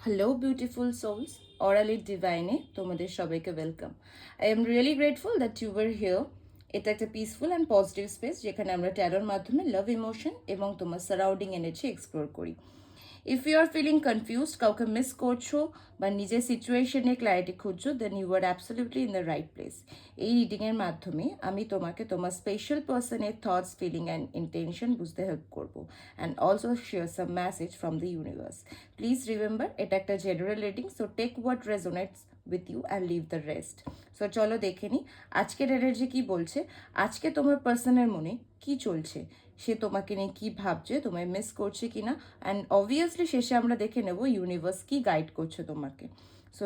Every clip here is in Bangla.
Hello, beautiful souls. Orally Divine, তোমাদের সবাইকে welcome. I am really grateful that you were here. এটা একটা পিসফুল অ্যান্ড পজিটিভ স্পেস যেখানে আমরা ট্যারোর মাধ্যমে লাভ ইমোশন এবং তোমার সারাউন্ডিং এনার্জি এক্সপ্লোর করি। If you are feeling confused, কাউকে মিস করছো বা নিজের সিচুয়েশনে ক্ল্যারিটি খুঁজছো, then you are absolutely in the right place. এই রিডিংয়ের মাধ্যমে আমি তোমাকে তোমার স্পেশাল পার্সনের থটস, ফিলিং অ্যান্ড ইন্টেনশন বুঝতে হেল্প করবো and also share some message from the universe. Please remember, এটা একটা general reading, so take what resonates with you and leave the rest. So চলো দেখে নিই আজকের এনার্জি কি বলছে। আজকে তোমার পার্সনের মনে কি চলছে, সে তোমাকে নিয়ে কি ভাবছে, তোমায় মিস করছে কিনা, অ্যান্ড অবভিয়াসলি শেষে আমরা দেখে নেব ইউনিভার্স কি গাইড করছে তোমাকে। সো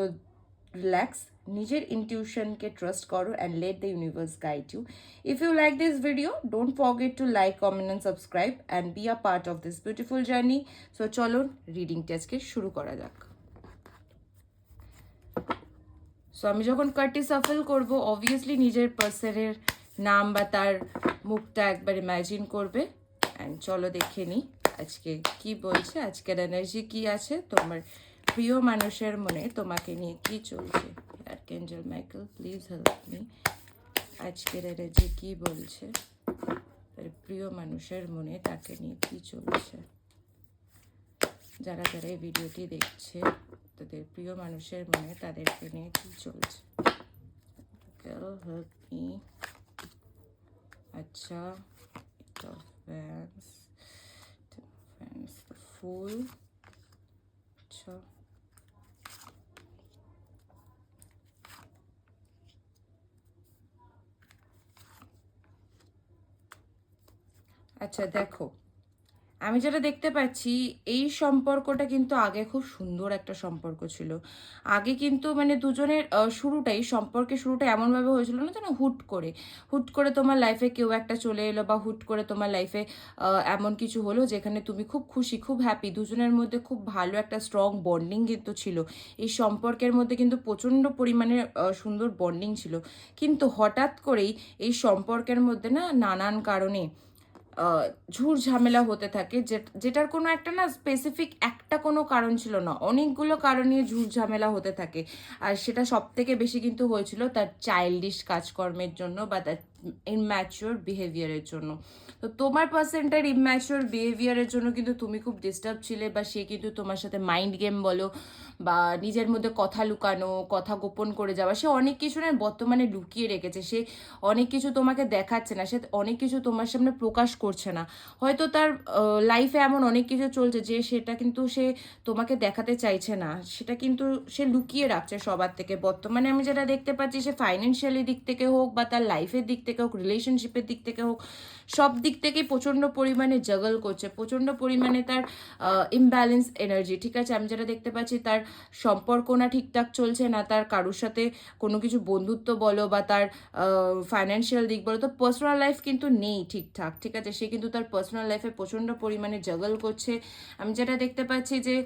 রিল্যাক্স, নিজের ইনটিউশনকে ট্রাস্ট করো and let the universe guide you. If you like this video, don't forget to like, comment and subscribe and be a part of this beautiful journey. So চলো রিডিংটা আজকে শুরু করা যাক। সো আমি যখন কার্ডটি সাফল করব, অবভিয়াসলি নিজের পার্সনের নাম বা তার মুখটা একবার ইমাজিন করবে। অ্যান্ড চলো দেখে নিই আজকে কি বলছে, আজকের এনার্জি কি আছে, তোমার প্রিয় মানুষের মনে তোমাকে নিয়ে কি চলছে। আর্কএঞ্জেল মাইকেল, প্লিজ হেল্প মি। আজকের এনার্জি কি বলছে, প্রিয় মানুষের মনে তাকে নিয়ে কি চলছে। যারা যারা এই ভিডিওটি দেখছে, তাদের প্রিয় মানুষের মনে তাদেরকে নিয়ে কি চলছে। Help me. আচ্ছা, ফ্যান্স ফুল। আচ্ছা, আচ্ছা দেখো, আমি যেটা দেখতে পাচ্ছি এই সম্পর্কটা কিন্তু আগে খুব সুন্দর একটা সম্পর্ক ছিল। আগে কিন্তু মানে দুজনের সম্পর্কের শুরুটা এমনভাবে হয়েছিল না যেন হুট করে তোমার লাইফে কেউ একটা চলে এলো, বা হুট করে তোমার লাইফে এমন কিছু হলো যেখানে তুমি খুব খুশি, খুব হ্যাপি, দুজনের মধ্যে খুব ভালো একটা স্ট্রং বন্ডিং কিন্তু ছিল। এই সম্পর্কের মধ্যে কিন্তু প্রচণ্ড পরিমাণে সুন্দর বন্ডিং ছিল। কিন্তু হঠাৎ করেই এই সম্পর্কের মধ্যে না নানান কারণে ঝুট ঝামেলা হতে থাকে, যেটার কোনো একটা না স্পেসিফিক একটা কোনো কারণ ছিল না, অনেকগুলো কারণ নিয়ে ঝুট ঝামেলা হতে থাকে। আর সেটা সব থেকে বেশি কিন্তু হয়েছিল তার চাইল্ডিশ কাজকর্মের জন্য বা তার ইম্যাচিওর বিহেভিয়ারের জন্য। তো তোমার পার্সনটার ইম্যাচিওর বিহেভিয়ারের জন্য কিন্তু তুমি খুব ডিস্টার্ব ছিলে, বা সে কিন্তু তোমার সাথে মাইন্ড গেম বলো বা নিজের মধ্যে কথা লুকানো, কথা গোপন করে যাওয়া, সে অনেক কিছু না বর্তমানে লুকিয়ে রেখেছে। সে অনেক কিছু তোমাকে দেখাচ্ছে না, সে অনেক কিছু তোমার সামনে প্রকাশ করছে না। হয়তো তার লাইফে এমন অনেক কিছু চলছে যে সেটা কিন্তু সে তোমাকে দেখাতে চাইছে না, সেটা কিন্তু সে লুকিয়ে রাখছে সবার থেকে। বর্তমানে আমি যেটা দেখতে পাচ্ছি, সে ফাইন্যান্সিয়ালি দিক থেকে হোক বা তার লাইফের দিক থেকে হোক, রিলেশনশিপের দিক থেকে হোক, সব দিক থেকেই প্রচণ্ড পরিমাণে জাগল করছে, প্রচণ্ড পরিমাণে তার ইমব্যালেন্স এনার্জি। ঠিক আছে, আমি যেটা দেখতে পাচ্ছি তার সম্পর্ক না ঠিকঠাক চলছে না, তার কারোর সাথে কোনো কিছু বন্ধুত্ব বলো বা তার ফাইন্যান্সিয়াল দিক বলো, তো পার্সোনাল লাইফ কিন্তু নেই ঠিকঠাক। ঠিক আছে, সে কিন্তু তার পার্সোনাল লাইফে প্রচণ্ড পরিমাণে জাগল করছে। আমি যেটা দেখতে পাচ্ছি যে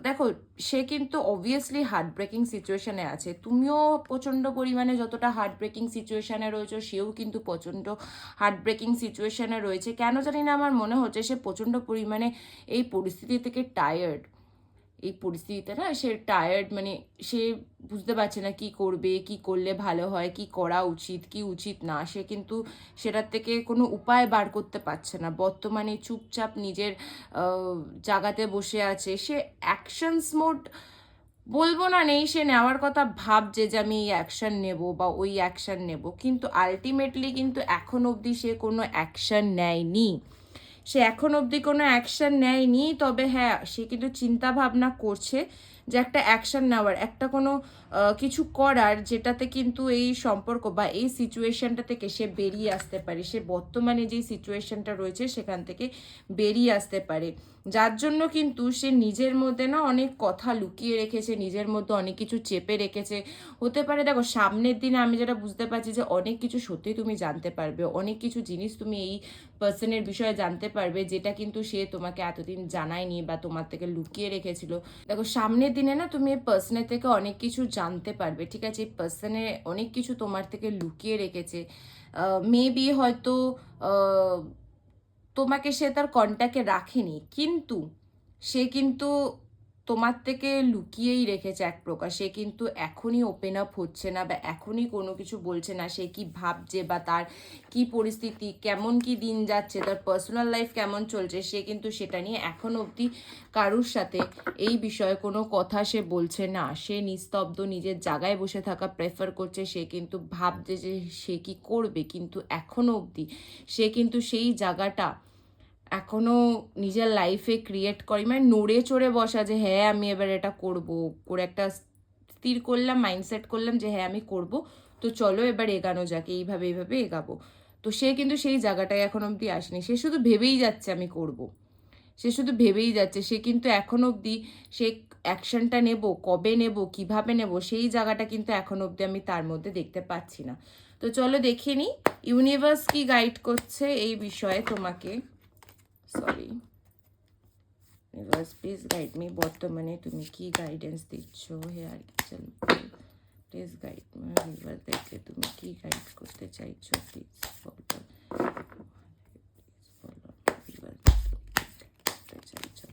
দেখো, সে কিন্তু অবভিয়াসলি হার্ট ব্রেকিং সিচুয়েশনে আছে। তুমিও প্রচণ্ড পরিমাণে যতটা হার্ট ব্রেকিং সিচুয়েশনে রয়েছে, সেও কিন্তু প্রচণ্ড হার্ট ব্রেকিং সিচুয়েশনে রয়েছে। কেন জানি না আমার মনে হচ্ছে সে প্রচণ্ড পরিমাণে এই পরিস্থিতি থেকে টায়ার্ড। এই পরিস্থিতিতে না সে টায়ার্ড, মানে সে বুঝতে পারছে না কি করবে, কি করলে ভালো হয়, কি করা উচিত, কি উচিত না। সে কিন্তু সেটার থেকে কোনো উপায় বার করতে পারছে না। বর্তমানে চুপচাপ নিজের জায়গাতে বসে আছে। সে অ্যাকশনস মোড বলবো না নেই, সে নেওয়ার কথা ভাবছে যে আমি এই অ্যাকশন নেব বা ওই অ্যাকশন নেব, কিন্তু আলটিমেটলি কিন্তু এখন অবধি সে কোনো অ্যাকশন নেয়নি। সে এখন অবধি কোনো অ্যাকশন নেয়নি। তবে হ্যাঁ, সে কিন্তু চিন্তা ভাবনা করছে যে একটা অ্যাকশন নেওয়ার, একটা কোনো কিছু করার, যেটাতে কিন্তু এই সম্পর্ক বা এই সিচুয়েশনটা থেকে সে বেরিয়ে আসতে পারে। সে বর্তমানে যেই সিচুয়েশনটা রয়েছে সেখান থেকে বেরিয়ে আসতে পারে, যার জন্য কিন্তু সে নিজের মধ্যে না অনেক কথা লুকিয়ে রেখেছে, নিজের মধ্যে অনেক কিছু চেপে রেখেছে। হতে পারে দেখো, সামনের দিনে আমি যেটা বুঝতে পারছি যে অনেক কিছু সত্যি তুমি জানতে পারবে, অনেক কিছু জিনিস তুমি এই পার্সনের বিষয়ে জানতে পারবে, যেটা কিন্তু সে তোমাকে এতদিন জানায়নি বা তোমার থেকে লুকিয়ে রেখেছিল। দেখো, সামনের দিনে না তুমি এই পার্সনের থেকে অনেক কিছু জানতে পারবে। ঠিক আছে, এই পার্সনে অনেক কিছু তোমার থেকে লুকিয়ে রেখেছে। মেবি হয়তো তোমাকে সে তার কন্ট্যাক্টে রাখেনি, কিন্তু সে কিন্তু তোমার থেকে লুকিয়েই রেখেছে এক প্রকার। সে কিন্তু এখনই ওপেন আপ হচ্ছে না বা এখনই কোনো কিছু বলছে না। সে কি ভাবছে বা তার কি পরিস্থিতি, কেমন কি দিন যাচ্ছে, তার পার্সোনাল লাইফ কেমন চলছে, সে কিন্তু সেটা নিয়ে এখন অবধি কারুর সাথে এই বিষয়ে কোনো কথা সে বলছে না। সে নিস্তব্ধ নিজের জায়গায় বসে থাকা প্রেফার করছে। সে কিন্তু ভাবছে যে সে কি করবে, কিন্তু এখনো অবধি সে কিন্তু সেই জায়গাটা এখনো নিজের লাইফে ক্রিয়েট করি, মানে নড়ে চড়ে বসা যে হ্যাঁ আমি এবার এটা করব, করে একটা স্থির করলাম, মাইন্ডসেট করলাম যে হ্যাঁ আমি করব, তো চলো এবার এগানো যাক, এইভাবে এইভাবে এগাবো। তো সে কিন্তু সেই জায়গাটায় এখন অবধি আসেনি। সে শুধু ভেবেই যাচ্ছে আমি করব, সে শুধু ভেবেই যাচ্ছে। সে কিন্তু এখন অবধি সে অ্যাকশনটা নেব, কবে নেব, কিভাবে নেব, সেই জায়গাটা কিন্তু এখন অবধি আমি তার মধ্যে দেখতে পাচ্ছি না। তো চলো দেখে নিই ইউনিভার্স কি গাইড করছে এই বিষয়ে তোমাকে। Sorry, universe please guide me, বর্তমানে তুমি কি গাইডেন্স দিচ্ছ হে আর কিচেন, প্লিজ গাইড মি ইউনিভার্স, দেখে তুমি কি গাইড করতে চাইছো প্লিজ বলো, বলো ইউনিভার্স করতে চাইছো,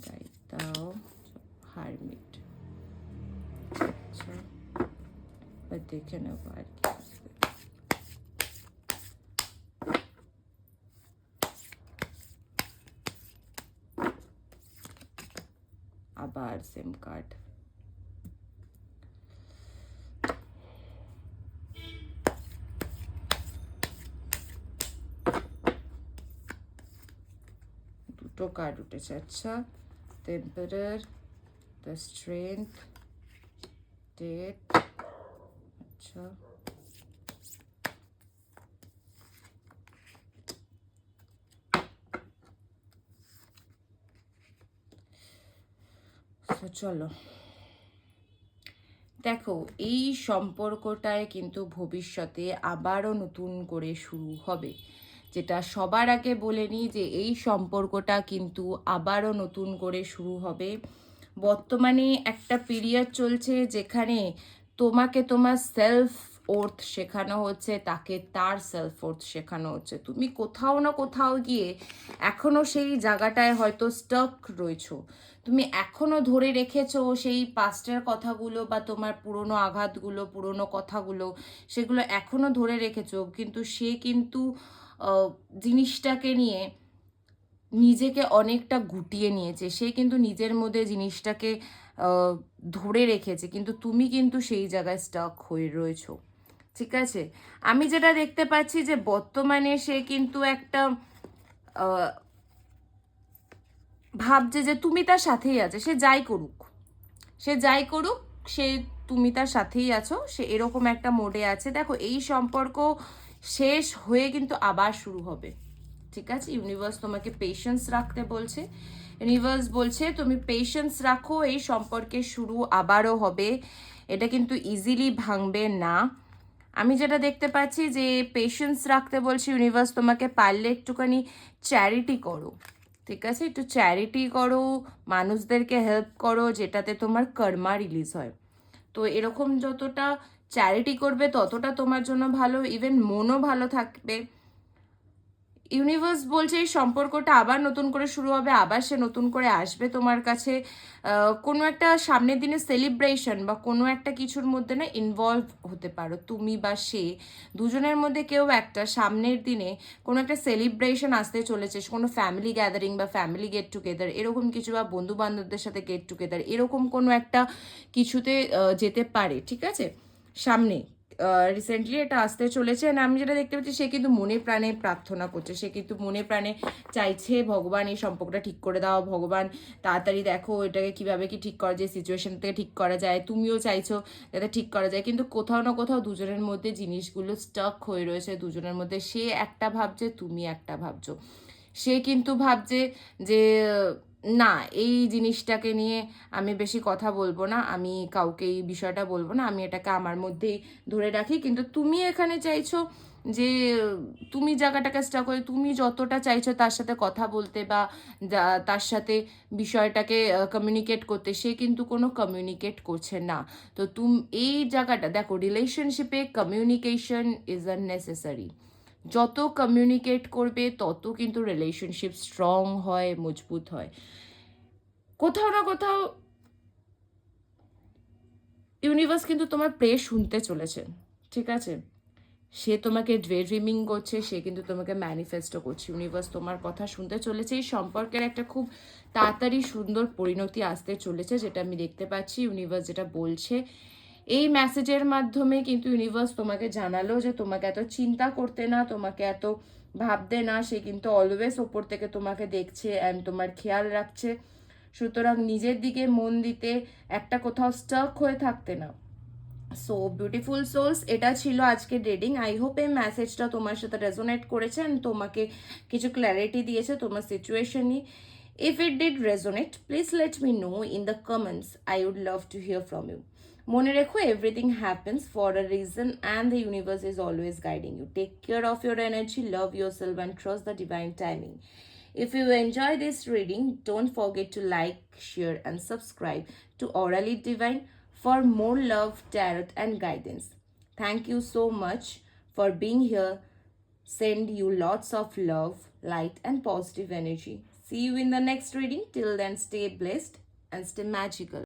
গাইড দাও। হারমিট, আচ্ছা এবার দেখে নেবো আর কি আসবে। আবার সেম কার্ড, দুটো কার্ড উঠেছে। আচ্ছা, the emperor, the strength, death, আচ্ছা চলো দেখো, এই সম্পর্কটায় কিন্তু ভবিষ্যতে আবারও নতুন করে শুরু হবে। যেটা সবার আগে বলে নিই যে এই সম্পর্কটা কিন্তু আবারও নতুন করে শুরু হবে। বর্তমানে একটা পিরিয়ড চলছে যেখানে তোমাকে তোমার সেলফ ওর্থ শেখানো হচ্ছে, তাকে তার সেলফ ওর্থ শেখানো হচ্ছে। তুমি কোথাও না কোথাও গিয়ে এখনো সেই জায়গাটায় হয়তো স্টাক রয়েছো। তুমি এখনো ধরে রেখেছো সেই পাস্টের কথাগুলো বা তোমার পুরনো আঘাতগুলো, পুরনো কথাগুলো, সেগুলো এখনো ধরে রেখেছো। কিন্তু সে কিন্তু জিনিসটাকে নিয়ে নিজেকে অনেকটা গুটিয়ে নিয়েছে। সে কিন্তু নিজের মধ্যে জিনিসটাকে ধরে রেখেছে, কিন্তু তুমি কিন্তু সেই জায়গায় স্টাক হয়ে রয়েছো। ঠিক আছে, আমি যেটা দেখতে পাচ্ছি যে বর্তমানে সে কিন্তু একটা ভাবছে যে তুমি তার সাথেই আছে, সে যাই করুক, সে যাই করুক, সে তুমি তার সাথেই আছো, সে এরকম একটা মোডে আছে। দেখো, এই সম্পর্ক শেষ হয়ে কিন্তু আবার শুরু হবে। ঠিক আছে, ইউনিভার্স তোমাকে পেশেন্স রাখতে বলছে। ইউনিভার্স বলছে তুমি পেশেন্স রাখো, এই সম্পর্কের শুরু আবারও হবে, এটা কিন্তু ইজিলি ভাঙবে না। আমি যেটা দেখতে পাচ্ছি যে পেশেন্স রাখতে বলছি ইউনিভার্স তোমাকে, পারলে একটুখানি চ্যারিটি করো। ঠিক আছে, একটু চ্যারিটি করো, মানুষদেরকে হেল্প করো, যেটাতে তোমার কর্মা রিলিজ হয়। তো এরকম যতটা চ্যারিটি করবে ততটা তোমার জন্য ভালো, ইভেন মনও ভালো থাকবে। ইউনিভার্স বলছে এই সম্পর্কটা আবার নতুন করে শুরু হবে, আবার সে নতুন করে আসবে তোমার কাছে। কোনো একটা সামনের দিনে সেলিব্রেশন বা কোনো একটা কিছুর মধ্যে না ইনভলভ হতে পারো তুমি বা সে, দুজনের মধ্যে কেউ একটা সামনের দিনে কোনো একটা সেলিব্রেশন আসতে চলেছে, কোনো ফ্যামিলি গ্যাদারিং বা ফ্যামিলি গেট টুগেদার এরকম কিছু, বা বন্ধু বান্ধবদের সাথে গেট টুগেদার এরকম কোনো একটা কিছুতে যেতে পারে। ঠিক আছে, সামনে রিসেন্টলি এটা আসতে চলেছে। আর আমি যেটা দেখতে পাচ্ছি, সে কিন্তু মনে প্রাণে প্রার্থনা করছে, সে কিন্তু মনে প্রাণে চাইছে ভগবান এই সম্পর্কটা ঠিক করে দাও, ভগবান তাড়াতাড়ি দেখো এটাকে কিভাবে কি ঠিক করা যায়, সিচুয়েশন থেকে ঠিক করা যায়। তুমিও চাইছো যাতে ঠিক করা যায়, কিন্তু কোথাও না কোথাও দুজনের মধ্যে জিনিসগুলো স্টাক হয়ে রয়েছে দুজনের মধ্যে। সে একটা ভাবছে, তুমি একটা ভাবছো। সে কিন্তু ভাবছে যে না, এই জিনিসটাকে নিয়ে আমি বেশি কথা বলবো না, আমি কাউকে এই বিষয়টা বলবো না, আমি এটাকে আমার মধ্যেই ধরে রাখি। কিন্তু তুমি এখানে চাইছো যে তুমি জায়গাটাকে স্টাক করে তুমি যতটা চাইছো তার সাথে কথা বলতে বা তার সাথে বিষয়টাকে কমিউনিকেট করতে, সে কিন্তু কোনো কমিউনিকেট করছে না। তো এই জায়গাটা দেখো, রিলেশনশিপে কমিউনিকেশন ইজ আ নেসেসারি। যত কমিউনিকেট করবে তত কিন্তু রিলেশনশিপ স্ট্রং হয়, মজবুত হয়। কোথাও না কোথাও ইউনিভার্স কিন্তু তোমার প্রে শুনতে চলেছে, ঠিক আছে? সে তোমাকে ডে ড্রিমিং করছে, সে কিন্তু তোমাকে ম্যানিফেস্টও করছে। ইউনিভার্স তোমার কথা শুনতে চলেছে। এই সম্পর্কের একটা খুব তাড়াতাড়ি সুন্দর পরিণতি আসতে চলেছে, যেটা আমি দেখতে পাচ্ছি। ইউনিভার্স যেটা বলছে এই মেসেজের মাধ্যমে, কিন্তু ইউনিভার্স তোমাকে জানালো যে তোমাকে এত চিন্তা করতে না, তোমাকে এত ভাবতে না। সে কিন্তু অলওয়েজ ওপর থেকে তোমাকে দেখছে অ্যান্ড তোমার খেয়াল রাখছে। সুতরাং নিজের দিকে মন দিতে, একটা কোথাও স্টাক হয়ে থাকতে না। সো বিউটিফুল সোলস, এটা ছিল আজকে রিডিং। আই হোপ এই মেসেজটা তোমার সাথে রেজোনেট করেছে অ্যান্ড তোমাকে কিছু ক্ল্যারিটি দিয়েছে তোমার সিচুয়েশন নিয়ে। If it did resonate, please let me know in the comments. I would love to hear from you. মনে রেখো, everything happens for a reason and the universe is always guiding you. Take care of your energy, love yourself and trust the divine timing. If you enjoy this reading, don't forget to like, share, and subscribe to Orally Divine for more love, tarot, and guidance. Thank you so much for being here. Send you lots of love, light, and positive energy. See you in the next reading. Till then, stay blessed and stay magical.